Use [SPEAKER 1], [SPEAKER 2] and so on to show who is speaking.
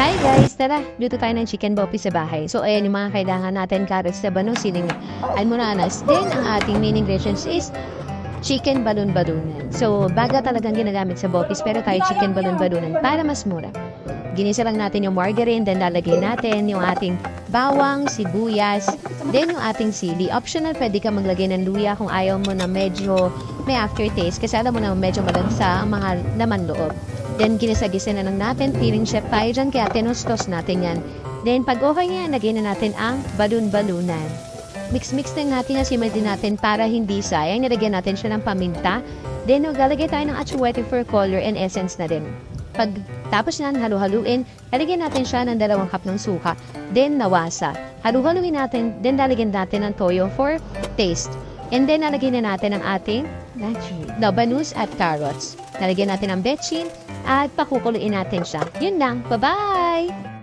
[SPEAKER 1] Hi guys! Tara, luto tayo ng chicken boppy sa bahay. So ayan yung mga kailangan natin, carrots na bano, siling almoranas. Then ang ating main ingredients is chicken balon-balunan. So baga talagang ginagamit sa boppis pero tayo chicken balon-balunan para mas mura. Ginisa lang natin yung margarine, then lalagay natin yung ating bawang, sibuyas, then yung ating sili. Optional, pwede ka maglagay ng luya kung ayaw mo na medyo may aftertaste kasi alam mo na medyo malansa ang mga laman loob. Then, ginisa-gisa na lang natin. Feeling chef tayo dyan, kaya tinustos natin yan. Then, pag okay yan, lagyan na natin ang balon-balunan. Mix-mix lang natin, asimay din natin para hindi sayang. Nilagyan natin siya ng paminta. Then, maglalagay tayo ng atsuwete for color and essence na din. Pag tapos yan, halu-haluin, lalagyan natin siya ng 2 cup ng suka. Then, nawasa. Halu-haluin natin, then lalagyan natin ng toyo for taste. And then, lalagyan na natin ang ating banus at carrots. Lalagyan natin ng betchin at pakukuluin natin siya. Yun lang. Bye-bye!